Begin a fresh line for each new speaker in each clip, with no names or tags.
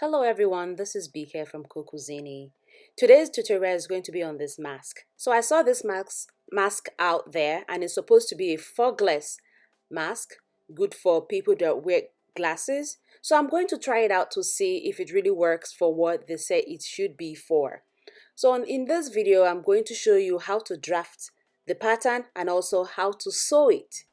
Hello everyone, this is BK from CocoZini. Today's tutorial is going to be on this mask. So I saw this mask out there and it's supposed to be a fogless mask, good for people that wear glasses. So I'm going to try it out to see if it really works for what they say it should be for. So in this video, I'm going to show you how to draft the pattern and also how to sew it.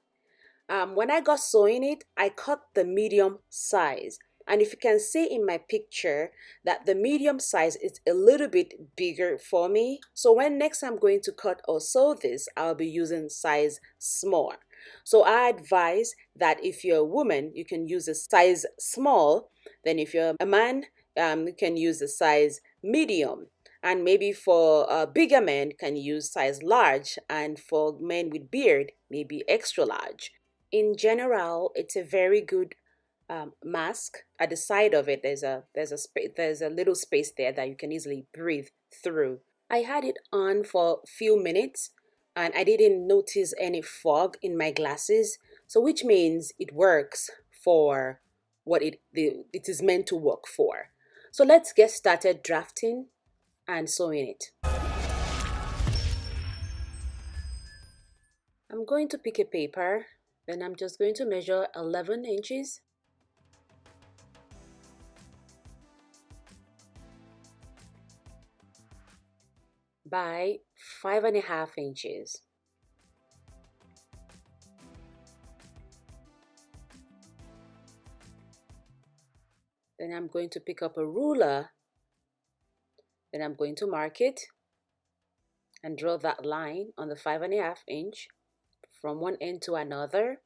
When I got sewing it, I cut the medium size. And if you can see in my picture that the medium size is a little bit bigger for me. So when next I'm going to cut or sew this, I'll be using size small. So I advise that if you're a woman, you can use a size small. Then if you're a man, you can use a size medium. And maybe for bigger men, can use size large. And for men with beard, maybe extra large. In general, it's a very good mask. At the side of it, there's a little space there that you can easily breathe through. I had it on for a few minutes and I didn't notice any fog in my glasses, so which means it works for what it is meant to work for. So let's get started drafting and sewing it. I'm going to pick a paper, then I'm just going to measure 11 inches. By 5.5 inches. Then I'm going to pick up a ruler. Then I'm going to mark it and draw that line on the 5.5 inch from one end to another.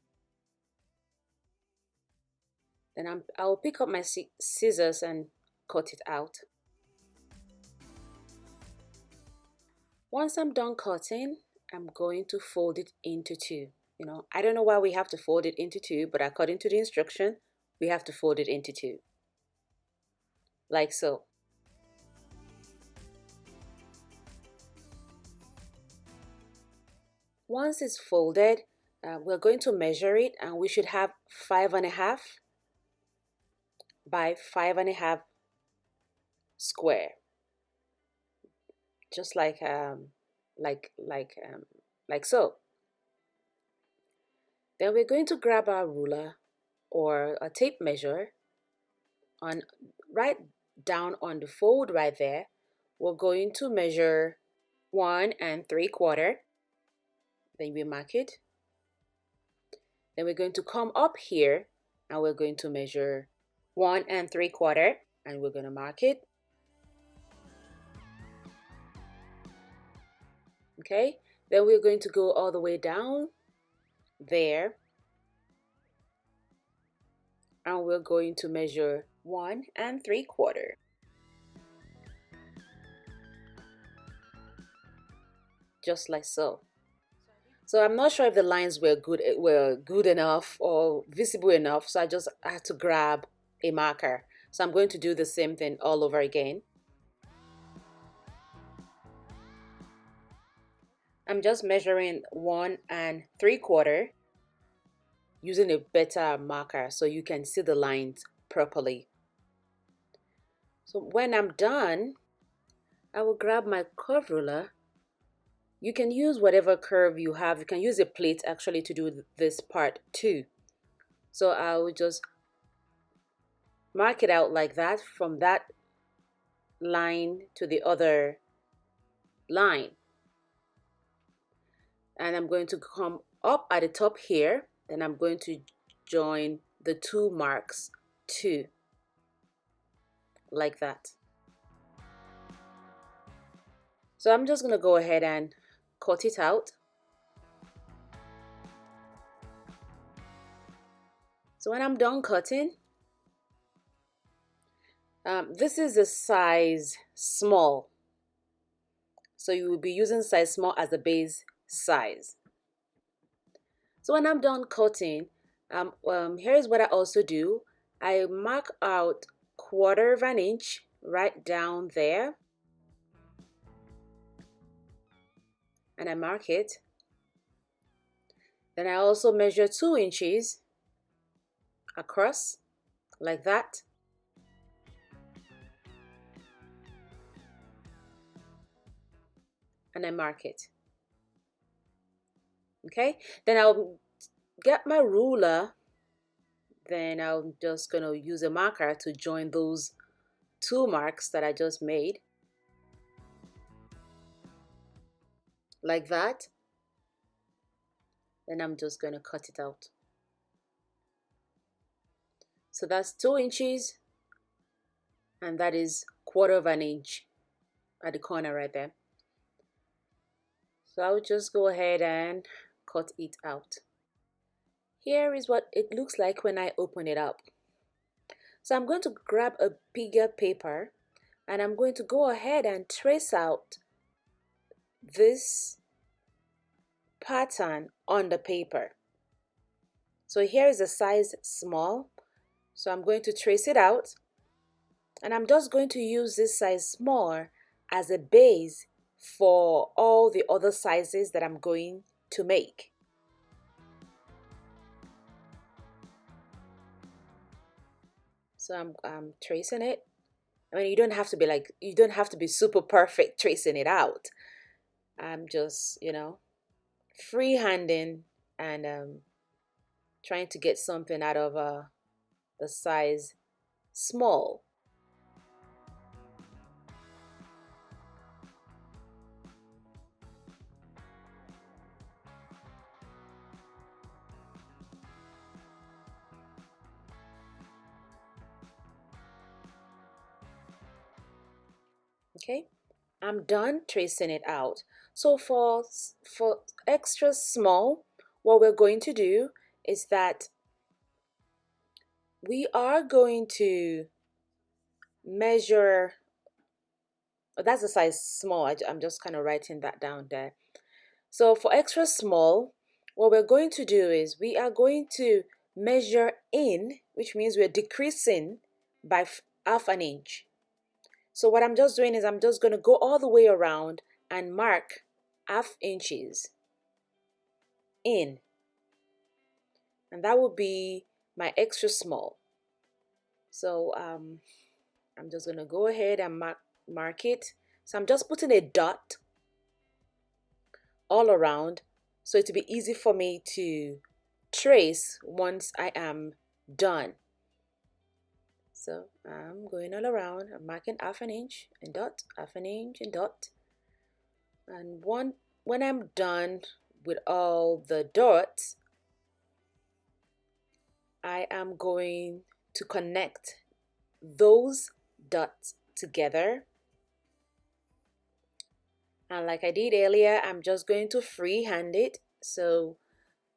Then I'll pick up my scissors and cut it out. Once I'm done cutting, I'm going to fold it into two. I don't know why we have to fold it into two, but according to the instruction, we have to fold it into two. Like so. Once it's folded, we're going to measure it and we should have 5.5 by 5.5 square. Just like so. Then we're going to grab our ruler or a tape measure on right down on the fold right there. We're going to measure 1 3/4. Then we mark it. Then we're going to come up here and we're going to measure 1 3/4 and we're going to mark it. Okay, then we're going to go all the way down there and we're going to measure 1 3/4. Just like so. So I'm not sure if the lines were good enough or visible enough, so I just had to grab a marker. So I'm going to do the same thing all over again. I'm just measuring 1 3/4 using a better marker so you can see the lines properly. So when I'm done, I will grab my curve ruler. You can use whatever curve you have. You can use a plate actually to do this part too. So I will just mark it out like that from that line to the other line. And I'm going to come up at the top here, then I'm going to join the two marks too, like that. So I'm just going to go ahead and cut it out. So when I'm done cutting, this is a size small. So you will be using size small as the base size. So when I'm done cutting, here's what I also do. I mark out 1/4 inch right down there. And I mark it. Then I also measure 2 inches across like that. and I mark it. Okay, then I'll get my ruler, then I'm just going to use a marker to join those two marks that I just made, like that. Then I'm just going to cut it out. So that's 2 inches, and that is 1/4 of an inch at the corner right there. So I'll just go ahead and cut it out. Here is what it looks like when I open it up. So I'm going to grab a bigger paper and I'm going to go ahead and trace out this pattern on the paper. So here is a size small. So I'm going to trace it out, and I'm just going to use this size small as a base for all the other sizes that I'm going to make. So I'm tracing it. I mean, you don't have to be super perfect tracing it out. I'm just, freehanding and trying to get something out of the size small. Okay, I'm done tracing it out. So for extra small, what we're going to do is that we are going to measure, that's the size small, I'm just kind of writing that down there. So for extra small, what we're going to do is we are going to measure in, which means we're decreasing by 1/2 an inch. So what I'm just doing is I'm just going to go all the way around and mark 1/2 inches in. And that will be my extra small. So I'm just going to go ahead and mark it. So I'm just putting a dot all around so it'll be easy for me to trace once I am done. So I'm going all around, I'm marking 1/2 an inch and dot, 1/2 an inch and dot. And when I'm done with all the dots, I am going to connect those dots together. And like I did earlier, I'm just going to freehand it. So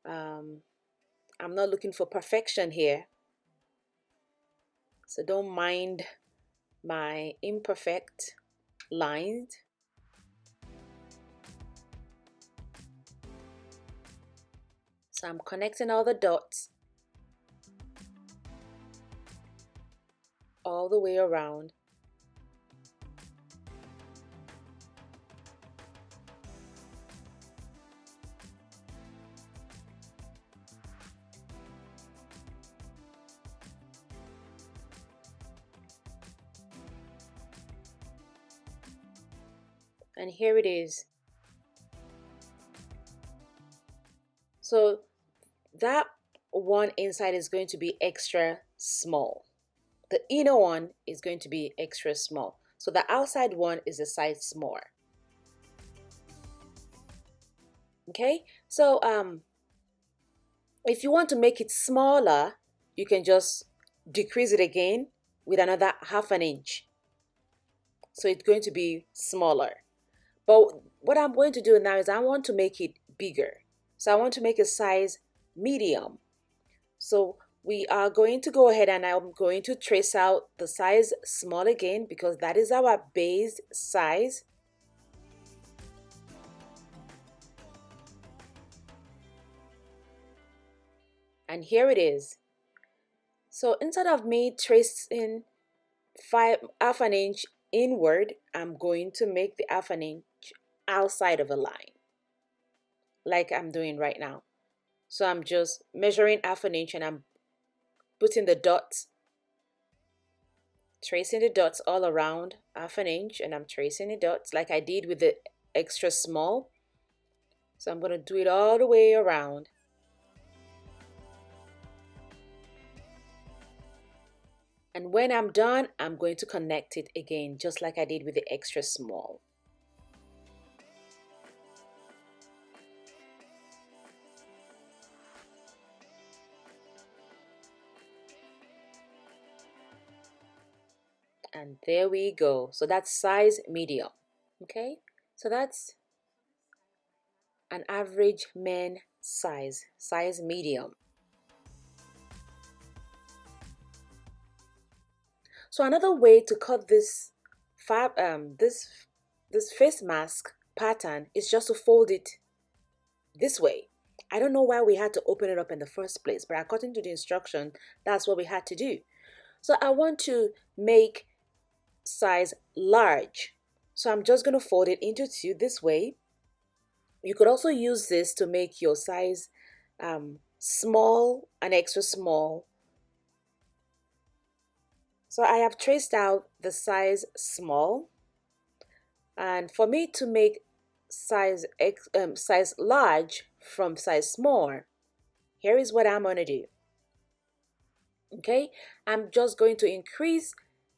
I'm not looking for perfection here. So don't mind my imperfect lines. So I'm connecting all the dots all the way around. And here it is. So that one inside is going to be extra small. The inner one is going to be extra small. So the outside one is a size small. Okay, so if you want to make it smaller, you can just decrease it again with another 1/2 an inch. So it's going to be smaller. But what I'm going to do now is I want to make it bigger. So I want to make a size medium. So we are going to go ahead and I'm going to trace out the size small again because that is our base size. And here it is. So instead of me tracing 1/2 an inch inward, I'm going to make the 1/2 an inch outside of a line, like I'm doing right now. So I'm just measuring 1/2 an inch and I'm putting the dots, tracing the dots all around 1/2 an inch, and I'm tracing the dots like I did with the extra small. So I'm going to do it all the way around. And when I'm done, I'm going to connect it again, just like I did with the extra small. And there we go. So that's size medium. Okay, so that's an average men size medium. So another way to cut this this face mask pattern is just to fold it this way. I don't know why we had to open it up in the first place, but according to the instruction, that's what we had to do. So I want to make size large. So I'm just going to fold it into two this way. You could also use this to make your size small and extra small. So I have traced out the size small, and for me to make size large from size small, here is what I'm going to do. Okay, I'm just going to increase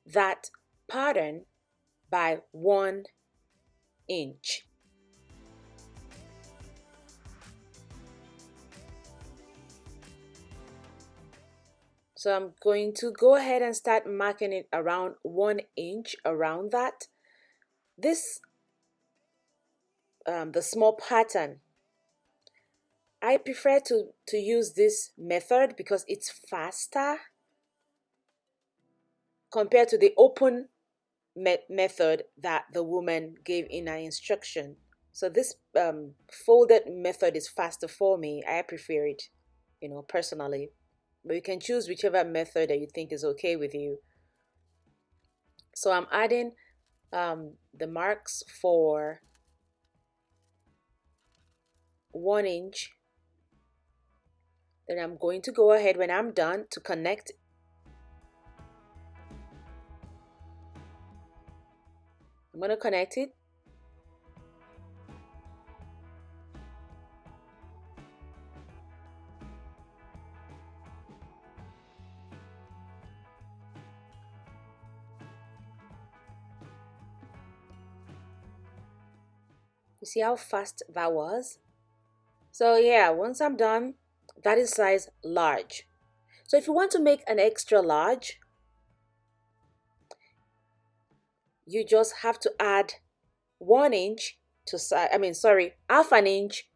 that pattern by 1 inch. So I'm going to go ahead and start marking it around 1 inch around that. This the small pattern, I prefer to use this method because it's faster compared to the open method that the woman gave in her instruction. So this folded method is faster for me. I prefer it, personally. But you can choose whichever method that you think is okay with you. So I'm adding the marks for 1 inch. Then I'm going to go ahead when I'm done to connect. I'm going to connect it. You see how fast that was? So yeah, once I'm done, that is size large. So if you want to make an extra large, you just have to add 1 inch to size, half an inch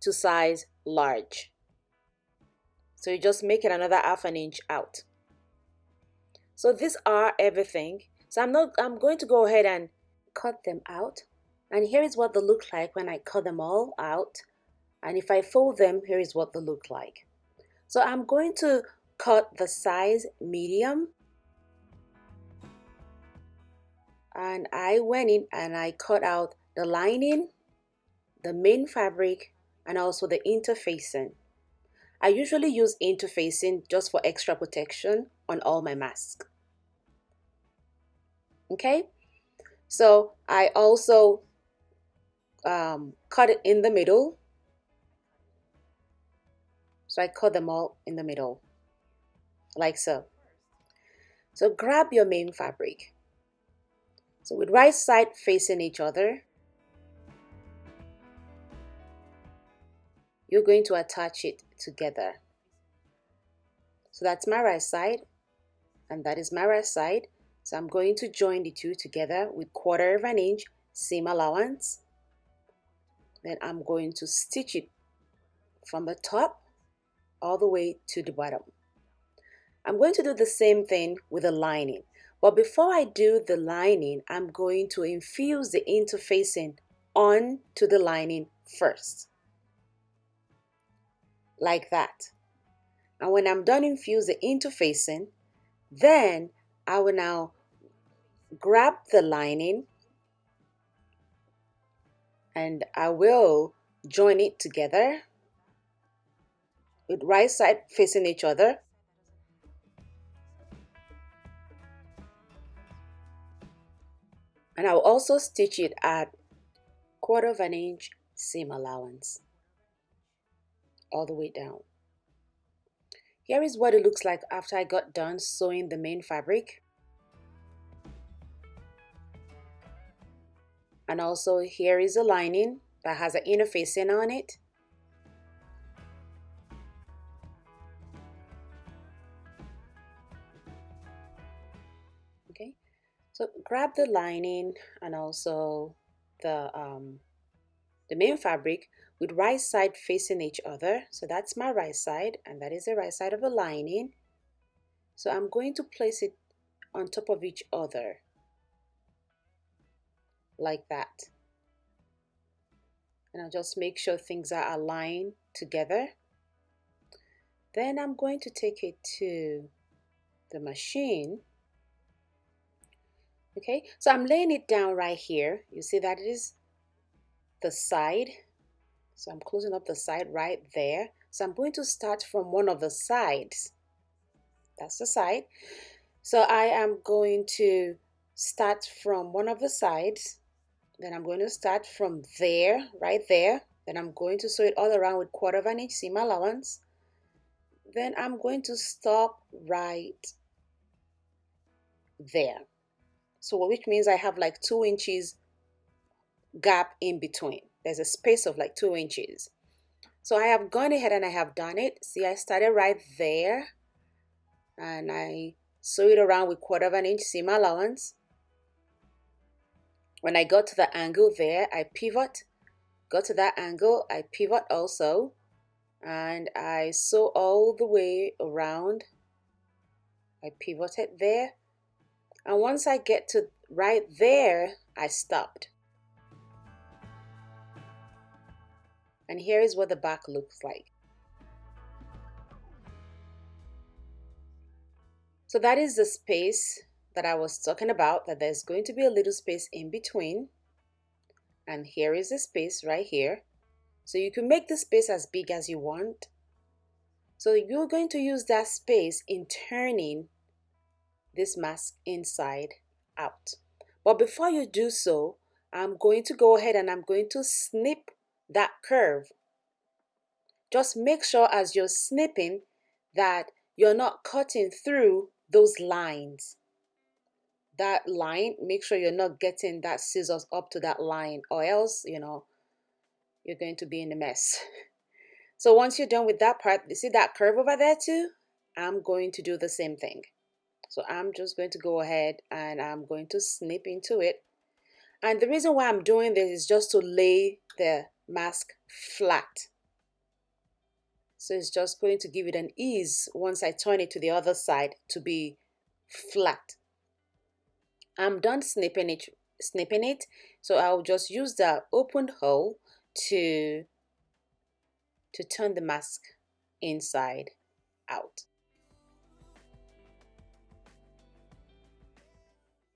to size large. So you just make it another half an inch out. So these are everything. So I'm going to go ahead and cut them out. And here is what they look like when I cut them all out. And if I fold them, here is what they look like. So I'm going to cut the size medium. And I went in and I cut out the lining, the main fabric, and also the interfacing. I usually use interfacing just for extra protection on all my masks. Okay, so I also cut it in the middle. So I cut them all in the middle, like so. So grab your main fabric. So with right side facing each other, you're going to attach it together. So that's my right side, and that is my right side. So I'm going to join the two together with 1/4 of an inch seam allowance. Then I'm going to stitch it from the top all the way to the bottom. I'm going to do the same thing with the lining. But before I do the lining, I'm going to infuse the interfacing onto the lining first. Like that. And when I'm done infuse the interfacing, then I will now grab the lining and I will join it together with right side facing each other. And I'll also stitch it at 1/4 inch seam allowance all the way down. Here is what it looks like after I got done sewing the main fabric. And also here is a lining that has an inner facing on it. Okay, so grab the lining and also the main fabric with right side facing each other. So that's my right side and that is the right side of the lining. So I'm going to place it on top of each other like that. And I'll just make sure things are aligned together. Then I'm going to take it to the machine. Okay, so I'm laying it down right here. You see that it is the side. So I'm closing up the side right there. So I'm going to start from one of the sides. That's the side. So I am going to start from one of the sides. Then I'm going to start from there, right there. Then I'm going to sew it all around with 1/4 inch seam allowance. Then I'm going to stop right there. So which means I have like 2 inches gap in between. There's a space of like 2 inches. So I have gone ahead and I have done it. See, I started right there and I sew it around with 1/4 inch seam allowance. When I got to the angle there, I pivot. Got to that angle, I pivot also, and I sew all the way around. I pivoted there, and once I get to right there, I stopped. And here is what the back looks like. So that is the space that I was talking about, that there's going to be a little space in between. And here is the space right here. So you can make the space as big as you want. So you're going to use that space in turning this mask inside out. But before you do so, I'm going to go ahead and I'm going to snip that curve. Just make sure as you're snipping that you're not cutting through those lines. That line, make sure you're not getting that scissors up to that line, or else, you know, you're going to be in a mess. So once you're done with that part, you see that curve over there too? I'm going to do the same thing. So I'm just going to go ahead and I'm going to snip into it. And the reason why I'm doing this is just to lay the mask flat. So it's just going to give it an ease once I turn it to the other side to be flat. I'm done snipping it. So I'll just use the opened hole to turn the mask inside out.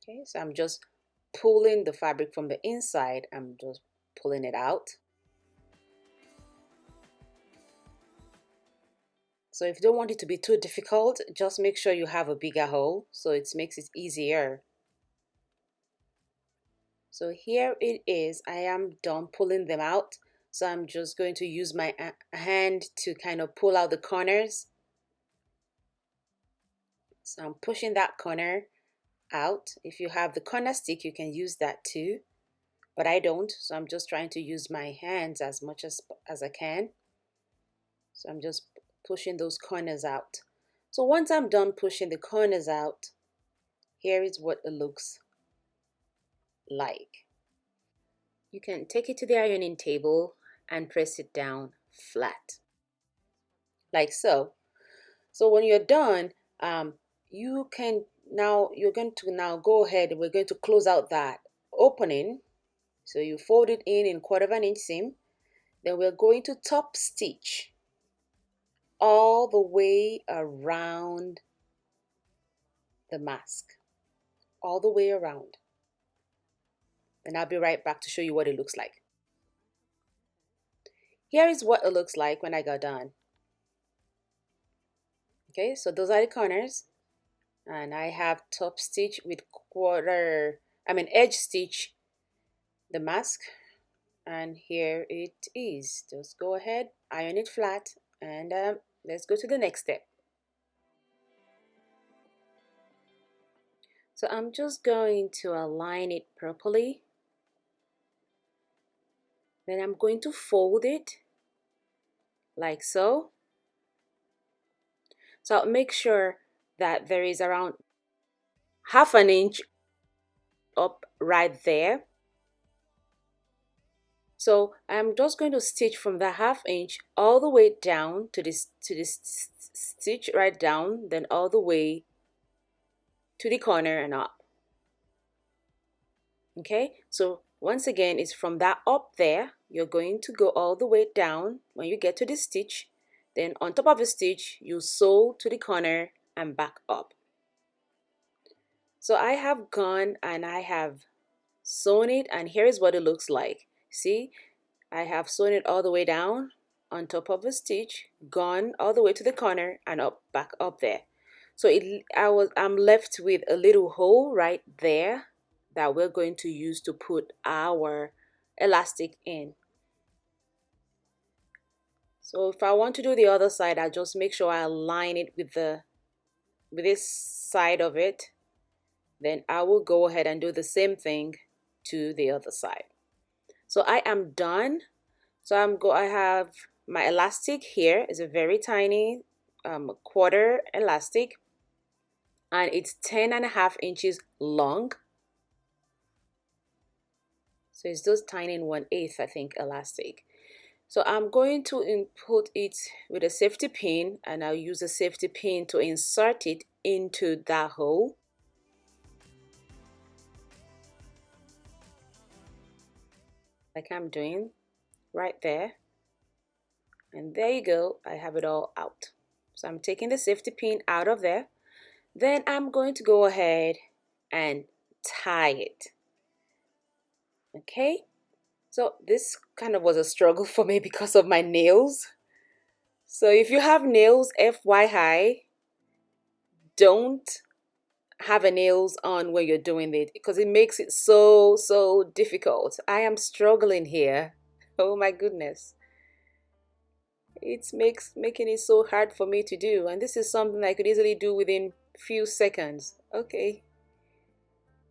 Okay, so I'm just pulling the fabric from the inside. I'm just pulling it out. So if you don't want it to be too difficult, just make sure you have a bigger hole so it makes it easier. So here it is. I am done pulling them out. So I'm just going to use my hand to kind of pull out the corners. So I'm pushing that corner out. If you have the corner stick, you can use that too. But I don't. So I'm just trying to use my hands as much as I can. So I'm just pushing those corners out. So once I'm done pushing the corners out, here is what it looks like. You can take it to the ironing table and press it down flat, like so. So when you're done, you're going to now go ahead. We're going to close out that opening. So you fold it in 1/4 inch seam. Then we're going to top stitch all the way around the mask, all the way around. And I'll be right back to show you what it looks like. Here is what it looks like when I got done. Okay, so those are the corners, and I have top stitch with edge stitch the mask, and here it is. Just go ahead, iron it flat, and let's go to the next step. So I'm just going to align it properly. Then I'm going to fold it like so. So I'll make sure that there is around half an inch up right there. So I'm just going to stitch from the half inch all the way down to this stitch right down, then all the way to the corner and up. Okay, so once again, it's from that up there, you're going to go all the way down. When you get to the stitch, then on top of the stitch, you sew to the corner and back up. So I have gone and I have sewn it, and here is what it looks like. See, I have sewn it all the way down on top of the stitch, gone all the way to the corner and up, back up there. So I'm left with a little hole right there that we're going to use to put our elastic in. So if I want to do the other side, I just make sure I align it with this side of it. Then I will go ahead and do the same thing to the other side. So I am done. So I have my elastic here. Is a very tiny quarter elastic, and it's 10.5 inches long. So it's those tiny 1/8, I think, elastic. So I'm going to input it with a safety pin, and I'll use a safety pin to insert it into that hole. Like I'm doing right there. And there you go, I have it all out. So I'm taking the safety pin out of there. Then I'm going to go ahead and tie it. Okay, so this kind of was a struggle for me because of my nails. So if you have nails, FYI, don't have a nails on when you're doing it, because it makes it so difficult. I am struggling here. Oh my goodness. It's making it so hard for me to do, and this is something I could easily do within few seconds. Okay.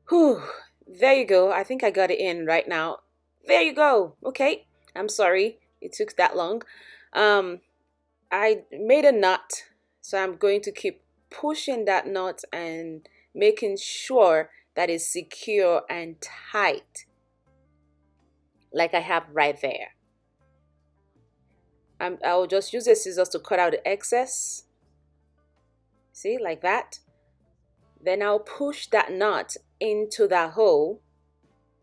Whew. There you go. I think I got it in right now. There you go. Okay. I'm sorry it took that long. I made a knot, so I'm going to keep pushing that knot and making sure that it's secure and tight, like I have right there. I'll just use the scissors to cut out the excess. See, like that. Then I'll push that knot into that hole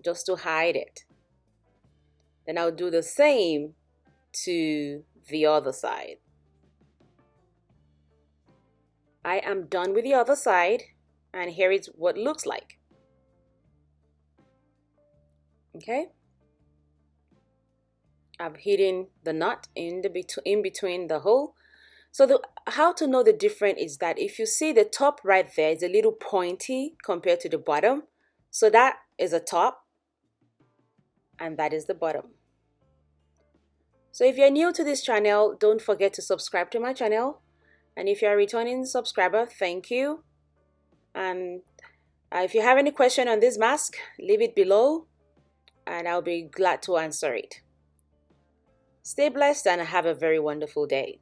just to hide it. Then I'll do the same to the other side. I am done with the other side, and here is what it looks like. Okay, I've hidden the knot in between the hole. So how to know the difference is that if you see the top right there is a little pointy compared to the bottom, so that is a top and that is the bottom. So if you're new to this channel, don't forget to subscribe to my channel. And if you're a returning subscriber, thank you. And if you have any question on this mask, leave it below and I'll be glad to answer it. Stay blessed and have a very wonderful day.